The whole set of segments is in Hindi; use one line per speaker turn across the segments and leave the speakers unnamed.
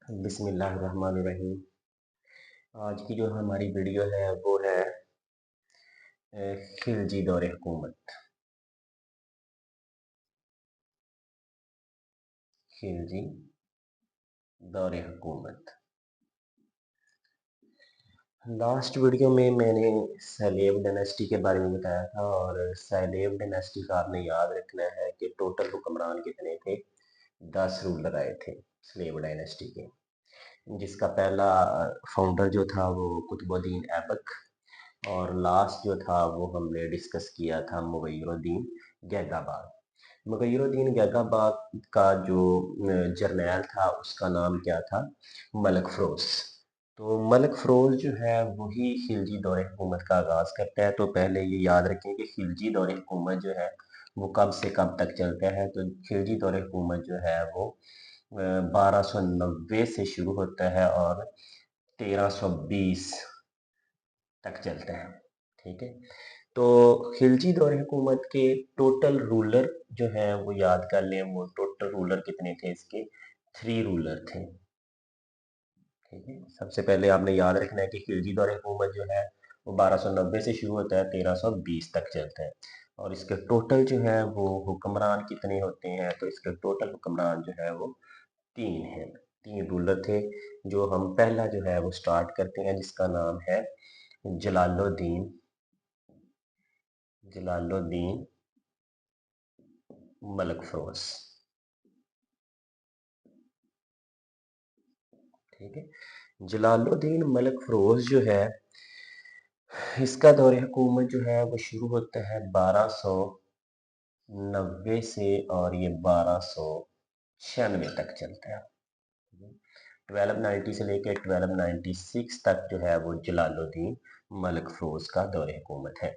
बिस्मिल्लाहिर्रहमानिर्रहीम। आज की जो हमारी वीडियो है वो है खिलजी दौरे हुकूमत। खिलजी दौरे हुकूमत। लास्ट वीडियो में मैंने सैलेब डायनेस्टी के बारे में बताया था और सैलेब डायनेस्टी का आपने याद रखना है कि टोटल हुक्मरान कितने थे। 10 रूलर आए थे सलेब डायनेस्टी के, जिसका पहला फाउंडर जो था वो कुतुबुद्दीन ऐबक और लास्ट जो था वो हमने डिस्कस किया था मुगैय्यरुद्दीन गैगाबाद। मुगैय्यरुद्दीन गैगाबाद का जो जर्नैल था उसका नाम क्या था? मलक फ़रोज़। तो मलक फ़रोज़ जो है वही खिलजी दौरे हुकूमत का आगाज़ करता है। तो पहले ये याद रखें कि खिलजी दौरे हुकूमत जो है वो कब से कब तक चलता है। तो खिलजी दौरे हुकूमत जो है वो 1290 से शुरू होता है और 1320 तक चलता है। ठीक है। तो खिलजी दौर हुकूमत के टोटल रूलर जो है वो याद कर लें। वो टोटल रूलर कितने थे इसके? 3 रूलर थे। ठीक है। सबसे पहले आपने याद रखना है कि खिलजी दौर हुकूमत जो है वो 1290 से शुरू होता है, 1320 तक चलता है और इसके टोटल जो है वो हुक्मरान कितने होते हैं? तो इसके टोटल हुक्मरान जो है वो 3 हैं। 3 रूलर थे। जो हम पहला जो है वो स्टार्ट करते हैं जिसका नाम है जलालुद्दीन जलालुद्दीन मलक फ़रोज़। ठीक है। जलालुद्दीन मलक फ़रोज़ जो है इसका दौर हुकूमत जो है वो शुरू होता है 1290 से और ये 1296 तक चलता है। 1290 से लेकर 1296 तक जो है वो जलालुद्दीन मलक फ़रोज़ का दौर हुकूमत है।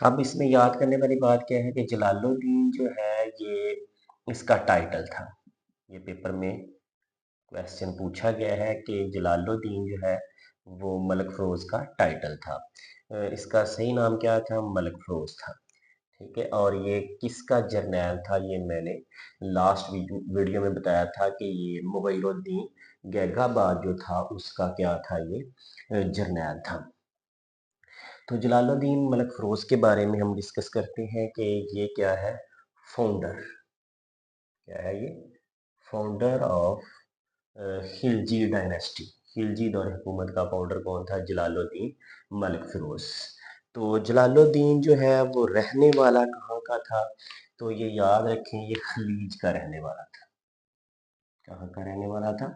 अब इसमें याद करने वाली बात क्या है कि जलालुद्दीन जो है ये इसका टाइटल था। ये पेपर में क्वेश्चन पूछा गया है कि जलालुद्दीन जो है वो मलक फ़रोज़ का टाइटल था। इसका सही नाम क्या था? मलक फ़रोज़ था। ठीक है। और ये किसका जर्नैल था? ये मैंने लास्ट वीडियो में बताया था कि ये मुगैय्यरुद्दीन गैगाबाद जो था उसका क्या था? ये जर्नैल था। तो जलालुद्दीन मलक फ़रोज़ के बारे में हम डिस्कस करते हैं कि ये क्या है? फाउंडर। क्या है ये? Founder of Khilji dynasty. Khilji दौर हुकूमत का फाउंडर कौन था? जलालुद्दीन मलिक फ़िरोज़। तो जलालुद्दीन जो है वो रहने वाला कहाँ का था? तो ये याद रखें, ये खलीज का रहने वाला था। कहाँ का रहने वाला था?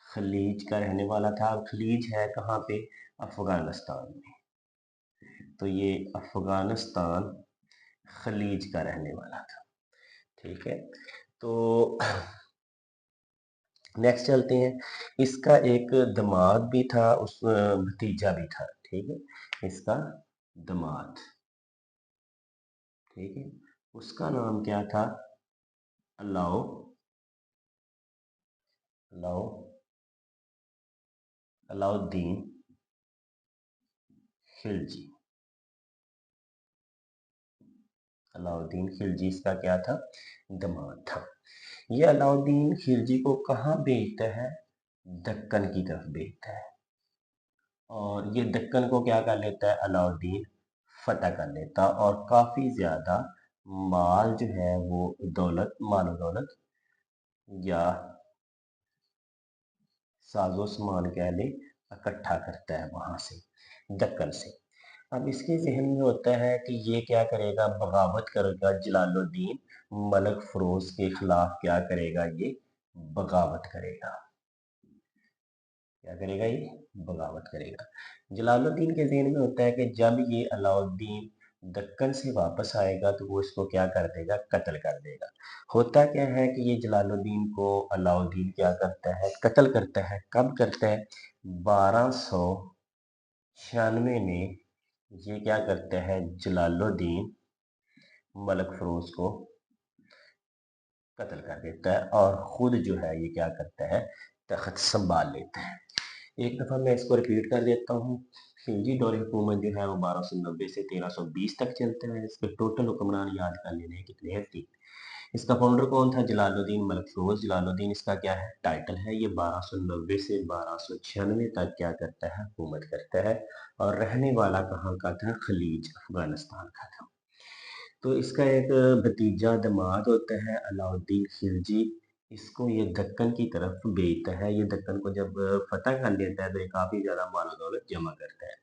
खलीज का रहने वाला था। अब खलीज है कहाँ पे? अफ़गानिस्तान में। तो ये अफ़गानिस्तान खलीज का रहने वाला था। ठीक है। तो नेक्स्ट चलते हैं। इसका एक दामाद भी था, उस भतीजा भी था। ठीक है। इसका दामाद, ठीक है, उसका नाम क्या था? अलाउ अलाउ अलाउद्दीन खिलजी। अलाउद्दीन खिलजी इसका क्या था? दामाद था। ये अलाउद्दीन खिलजी को कहाँ भेजता है? दक्कन की तरफ भेजता है और ये दक्कन को क्या कर लेता है? अलाउद्दीन फतह कर लेता और काफ़ी ज़्यादा माल जो है वो दौलत, माल और दौलत या साजो सामान कह लें, इकट्ठा करता है वहां से, दक्कन से। अब इसके जहन में होता है कि ये क्या करेगा? बगावत करेगा। जलालुद्दीन मलक फ़रोज़ के खिलाफ क्या करेगा? ये बगावत करेगा। क्या करेगा? ये बगावत करेगा। जलालुद्दीन के ज़हन में होता है कि जब ये अलाउद्दीन दक्कन से वापस आएगा तो वो इसको क्या कर देगा? कत्ल कर देगा। होता क्या है कि ये जलालुद्दीन को अलाउद्दीन क्या करता है? कत्ल करता है। कब करता है? 1296 में ये क्या करता है? जलालुद्दीन मलक फ़रोज़ को कत्ल कर देता है और खुद जो है ये क्या करता है? तख्त संभाल लेता है। एक दफ़ा मैं इसको रिपीट कर देता हूँ। खिलजी दौर हुकूमत जो है वो 1290 से 1320 तक चलता है। इसके टोटल हुक्मरान याद कर लेने हैं कितने हैं? 3। इसका फाउंडर कौन था? जलालुद्दीन मलिक फिरोज। जलालुद्दीन इसका क्या है? टाइटल है। ये 1290 से 1296 तक क्या करता है? हुकूमत करता है। और रहने वाला कहाँ का था? खलीज अफगानिस्तान का था। तो इसका एक भतीजा दामाद होता है अलाउद्दीन खिलजी। इसको ये दक्कन की तरफ भेजता है। ये दक्कन को जब फतह कर लेता है तो ये काफ़ी ज़्यादा माल और दौलत जमा करता है।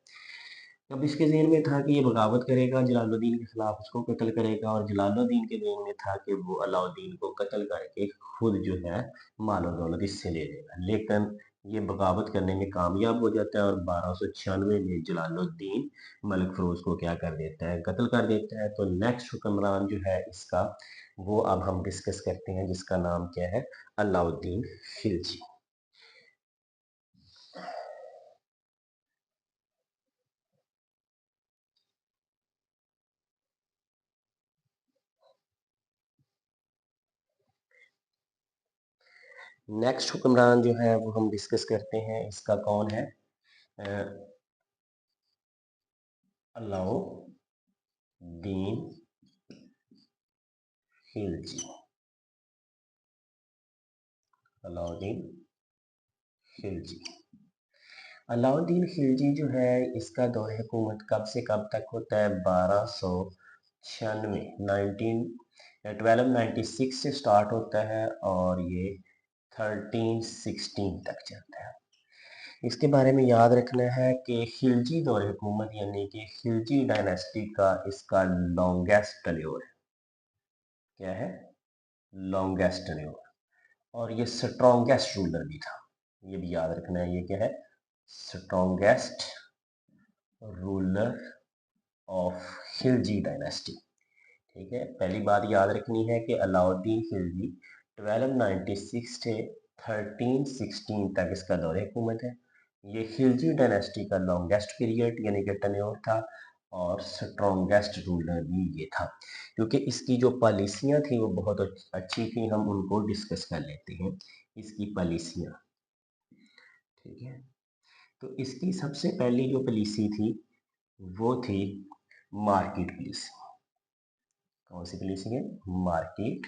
अब इसके ज़हन में था कि ये बगावत करेगा, जलालुद्दीन के खिलाफ उसको कत्ल करेगा, और जलालुद्दीन के ज़हन में था कि वो अलाउद्दीन को कत्ल करके खुद जो है माल और दौलत इससे ले लेगा। लेकिन ये बगावत करने में कामयाब हो जाता है और 1296 में जलालुद्दीन मलिक फिरोज को क्या कर देता है? कत्ल कर देता है। तो नेक्स्ट हुक्मरान जो है इसका, वो अब हम डिस्कस करते हैं, जिसका नाम क्या है? अलाउद्दीन खिलजी। नेक्स्ट हुक्मरान जो है वो हम डिस्कस करते हैं, इसका कौन है? अलाउद्दीन खिलजी। अलाउद्दीन खिलजी। अलाउद्दीन खिलजी जो है इसका दौर हुकूमत कब से कब तक होता है? 1296, 1296 से स्टार्ट होता है और ये 1316 तक चलता है। इसके बारे में याद रखना है कि खिलजी दौर हुकूमत यानी कि खिलजी डायनेस्टी का इसका लॉन्गेस्ट टेन्योर है। क्या है? Longest tenure. और ये स्ट्रॉन्गेस्ट रूलर भी था। ये भी याद रखना है। ये क्या है? Strongest ruler of Khilji dynasty. ठीक है, पहली बात याद रखनी है कि अलाउद्दीन खिलजी 1296 से 1316 तक इसका दौर हुकूमत है। ये खिलजी डायनेस्टी का लॉन्गेस्ट पीरियड यानी कि टेन्योर था, और स्ट्रॉन्गेस्ट रूलर भी ये था। क्योंकि इसकी जो पॉलिसियाँ थी वो बहुत अच्छी थी, हम उनको डिस्कस कर लेते हैं। इसकी पॉलिसियाँ, ठीक है। तो इसकी सबसे पहली जो पॉलिसी थी वो थी मार्केट पॉलिसी। कौन सी पॉलिसी है? Market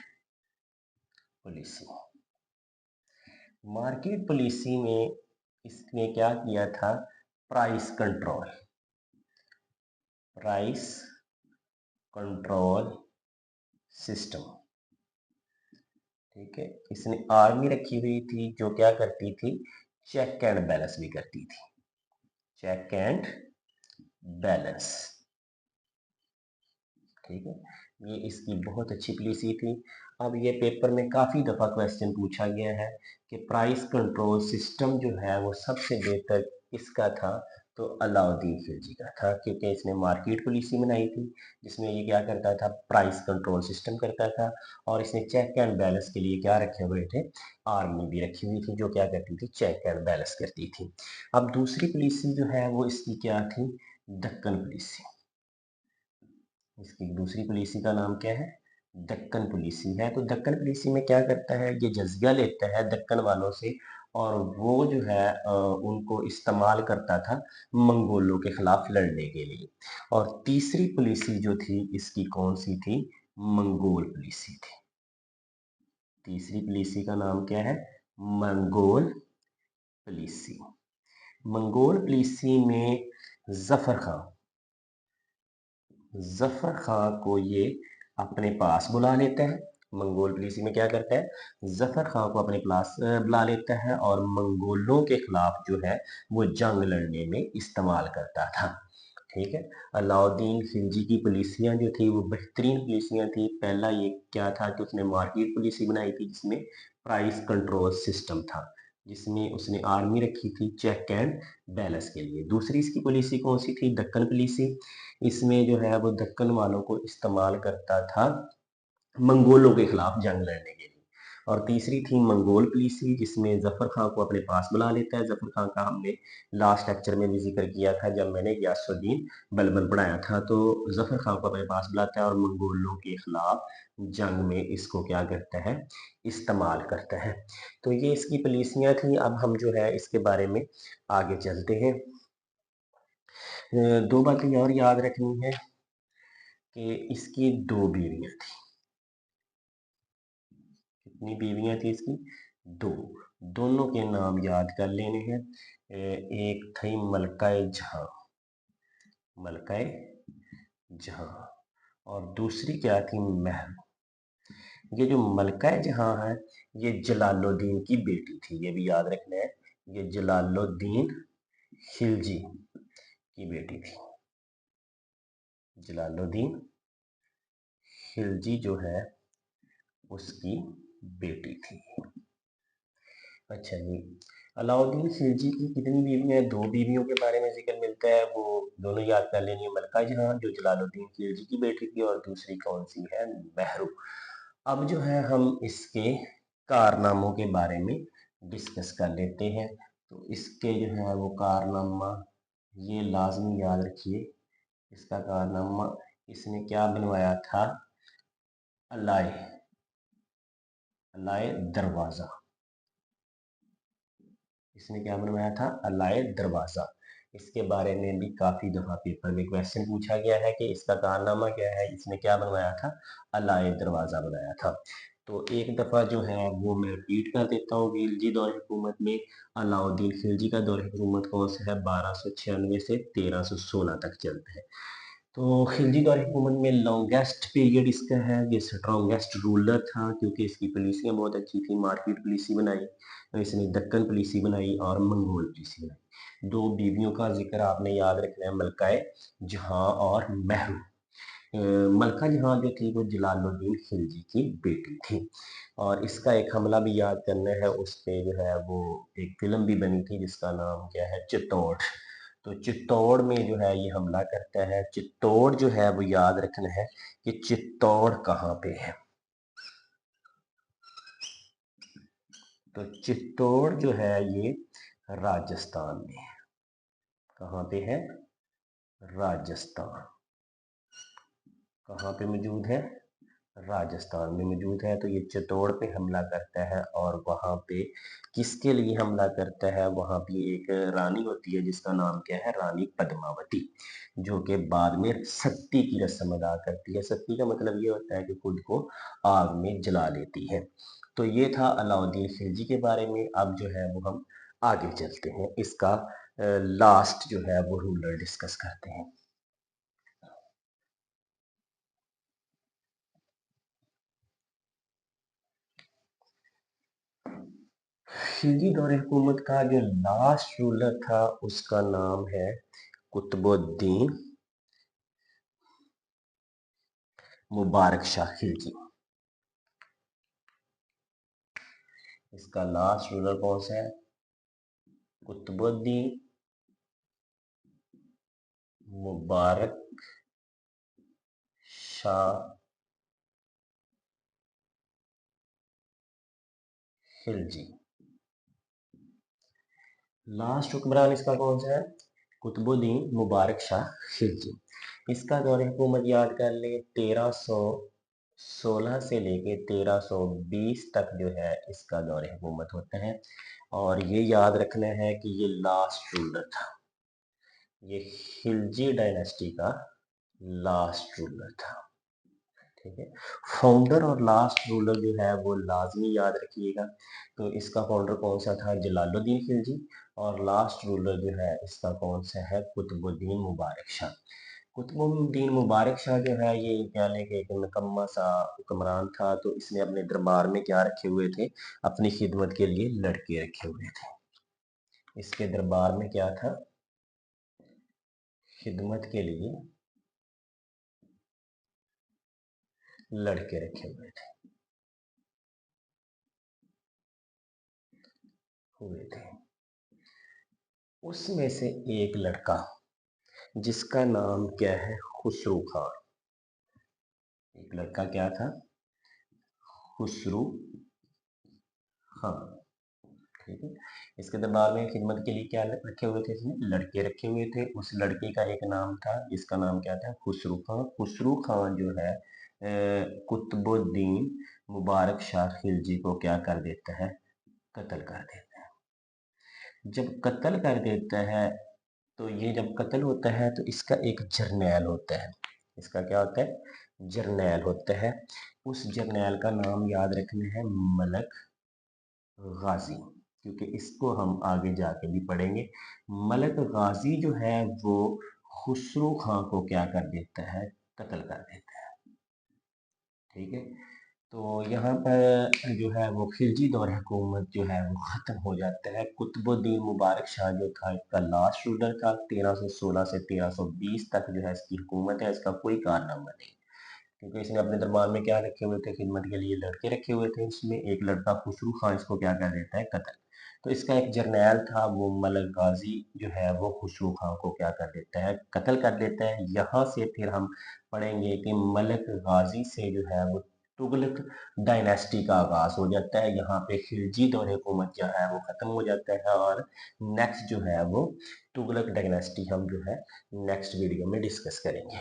policy. मार्केट पॉलिसी में इसने क्या किया था? Price control. Price control system. ठीक है, इसने आर्मी रखी हुई थी जो क्या करती थी? चेक एंड बैलेंस भी करती थी। Check and balance. ठीक है, ये इसकी बहुत अच्छी पॉलिसी थी। अब ये पेपर में काफ़ी दफ़ा क्वेश्चन पूछा गया है कि प्राइस कंट्रोल सिस्टम जो है वो सबसे बेहतर किसका था? तो अलाउद्दीन खिलजी का था, क्योंकि इसने मार्केट पॉलिसी बनाई थी जिसमें ये क्या करता था? प्राइस कंट्रोल सिस्टम करता था। और इसने चेक एंड बैलेंस के लिए क्या रखे हुए थे? आर्मी भी रखी हुई थी जो क्या करती थी? चेक एंड बैलेंस करती थी। अब दूसरी पॉलिसी जो है वो इसकी क्या थी? दक्कन पॉलिसी। इसकी दूसरी पॉलिसी का नाम क्या है? दक्कन पॉलिसी है। तो दक्कन पॉलिसी में क्या करता है? ये जजिया लेता है दक्कन वालों से, और वो जो है उनको इस्तेमाल करता था मंगोलों के खिलाफ लड़ने के लिए। और तीसरी पॉलिसी जो थी इसकी कौन सी थी? मंगोल पॉलिसी थी। तीसरी पॉलिसी का नाम क्या है? Mongol policy. मंगोल पॉलिसी में जफर खां, जफर खां को ये अपने पास बुला लेता है। मंगोल पॉलिसी में क्या करता है? जफर खां को अपने पास बुला लेता है और मंगोलों के खिलाफ जो है वो जंग लड़ने में इस्तेमाल करता था। ठीक है, अलाउद्दीन खिलजी की पॉलिसियाँ जो थी वो बेहतरीन पॉलिसियाँ थी। पहला ये क्या था कि उसने मार्केट पॉलिसी बनाई थी जिसमें प्राइस कंट्रोल सिस्टम था, जिसमें उसने आर्मी रखी थी चेक एंड बैलेंस के लिए। दूसरी इसकी पॉलिसी कौन सी थी? दक्कन पॉलिसी। इसमें जो है वो दक्कन वालों को इस्तेमाल करता था मंगोलों के खिलाफ जंग लड़ने के लिए। और तीसरी थी मंगोल पॉलिसी जिसमें जफर खां को अपने पास बुला लेता है। जफर खां का हमने लास्ट लेक्चर में भी जिक्र किया था जब मैंने गियासुद्दीन बलबन पढ़ाया था। तो जफर खां को अपने पास बुलाता है और मंगोलों के खिलाफ जंग में इसको क्या करता है? इस्तेमाल करता है। तो ये इसकी पॉलिसियाँ थी। अब हम जो है इसके बारे में आगे चलते हैं। दो बातें और याद रखनी है कि इसकी दो बीवियाँ थी। कितनी बीवियां थी इसकी? 2। दोनों के नाम याद कर लेने हैं। एक थी मलकाए जहां, मलकाए जहां, और दूसरी क्या थी? महर। ये जो मलकाए जहां है ये जलालुद्दीन की बेटी थी, ये भी याद रखना है। ये जलालुद्दीन खिलजी की बेटी थी। जलालुद्दीन खिलजी जो है उसकी बेटी थी। अच्छा जी, अलाउद्दीन खिलजी की कितनी बीवियां हैं? 2 बीवियों के बारे में जिक्र मिलता है, वो दोनों याद कर लेनी है। मलका जहां जो जलालुद्दीन खिलजी की बेटी थी, और दूसरी कौन सी है? महरू। अब जो है हम इसके कारनामों के बारे में डिस्कस कर लेते हैं। तो इसके जो है वो कारनामा ये लाजमी याद रखिए। इसका कारनामा, इसने क्या बनवाया था? अलाए, अलाए दरवाजा। इसने क्या बनवाया था? अलाए दरवाजा। इसके बारे में भी काफी दफा पेपर में क्वेश्चन पूछा गया है कि इसका कारनामा क्या है, इसने क्या बनवाया था? अलाए दरवाजा बनाया था। तो एक दफा जो है वो मैं रिपीट कर देता हूँ। खिलजी दौर हुकूमत में अलाउद्दीन खिलजी का दौर हुकूमत कौन सा है? 1296 से 1316 तक चलता है। तो खिलजी दौर हुकूमत में लॉन्गेस्ट पीरियड इसका है, ये स्ट्रॉन्गेस्ट रूलर था क्योंकि इसकी पॉलिसियाँ बहुत अच्छी थी। मार्केट पॉलिसी बनाई, तो इसने दक्कन पॉलिसी बनाई और मंगोल पॉलिसी बनाई। 2 बीवियों का जिक्र आपने याद रखना है, मलकाए जहां और महरू। मलका जहां जो थी वो जलालुद्दीन खिलजी की बेटी थी। और इसका एक हमला भी याद करना है, उस पे जो है वो एक फिल्म भी बनी थी जिसका नाम क्या है? चित्तौड़। तो चित्तौड़ में जो है ये हमला करता है। चित्तौड़ जो है वो याद रखना है कि चित्तौड़ कहाँ पे है। तो चित्तौड़ जो है ये राजस्थान में है। कहाँ पे है? राजस्थान। कहाँ पे मौजूद है? राजस्थान में मौजूद है। तो ये चित्तौड़ पे हमला करता है, और वहां पे किसके लिए हमला करता है? वहां पे एक रानी होती है जिसका नाम क्या है? रानी पद्मावती, जो कि बाद में सती की रस्म अदा करती है। सती का मतलब ये होता है कि खुद को आग में जला लेती है। तो ये था अलाउद्दीन खिलजी के बारे में। अब जो है वो हम आगे चलते हैं, इसका लास्ट जो है वो रूलर डिस्कस करते हैं। खिलजी दौर हुकूमत का जो लास्ट रूलर था उसका नाम है कुतुबुद्दीन मुबारक शाह खिलजी। इसका लास्ट रूलर कौन सा है? कुतुबुद्दीन मुबारक शाह खिलजी। लास्ट हुक्मरान इसका कौन सा है? कुतुबुद्दीन मुबारक शाह खिलजी। इसका दौर हुकूमत याद कर ले, 1316 से लेके 1320 तक जो है इसका दौर हुकूमत होता है। और ये याद रखना है कि ये लास्ट रूलर था। ये खिलजी डायनेस्टी का लास्ट रूलर था। ठीक है। फाउंडर और लास्ट रूलर जो है वो लाजमी याद रखिएगा। तो इसका फाउंडर कौन सा था? जलालुद्दीन खिलजी। और लास्ट रूलर जो है इसका कौन सा है? कुतुबुद्दीन मुबारक शाह। कुतुबुद्दीन मुबारक शाह जो है ये कह लें कि एक निकम्मा सा हुक्मरान था। तो इसने अपने दरबार में क्या रखे हुए थे? अपनी खिदमत के लिए लड़के रखे हुए थे। इसके दरबार में क्या था? खिदमत के लिए लड़के रखे हुए थे। उसमें से एक लड़का जिसका नाम क्या है? खुसरू खान। एक लड़का क्या था? खुसरू खान। ठीक है। इसके दरबार में खिदमत के लिए क्या रखे हुए थे? इसने लड़के रखे हुए थे। उस लड़के का एक नाम था जिसका नाम क्या था? खुसरू खान। खुसरू खान जो है कुतुबुद्दीन मुबारक शाह खिलजी को क्या कर देता है? कत्ल कर देता है। जब कत्ल कर देता है, तो ये जब कत्ल होता है तो इसका एक जर्नैल होता है। इसका क्या होता है? जर्नैल होता है। उस जर्नैल का नाम याद रखना है मलक गाजी, क्योंकि इसको हम आगे जाके भी पढ़ेंगे। मलक गाजी जो है वो खुसरो खां को क्या कर देता है, कत्ल कर देता है। ठीक है, तो यहाँ पर जो है वो खिलजी दौर हुकूमत जो है वो ख़त्म हो जाता है। कुतुबुद्दीन मुबारक शाह जो था इसका लास्ट रूलर था, 1316 से 1320 तक जो है इसकी हुकूमत है। इसका कोई कारनामा नहीं, क्योंकि इसने अपने दरबार में क्या रखे हुए थे, खिदमत के लिए लड़के रखे हुए थे। इसमें एक लड़का खुसरू खान इसको क्या कर देता है, कत्ल। तो इसका एक जर्नैल था वो मलक गाजी जो है वो खुसरू खान को क्या कर देता है, कत्ल कर देता है। यहाँ से फिर हम पढ़ेंगे कि मलक गाजी से जो है वो तुगलक डायनेस्टी का आगाज हो जाता है। यहाँ पे खिलजी दौर हुकूमत जो है वो खत्म हो जाता है, और नेक्स्ट जो है वो तुगलक डायनेस्टी हम जो है नेक्स्ट वीडियो में डिस्कस करेंगे।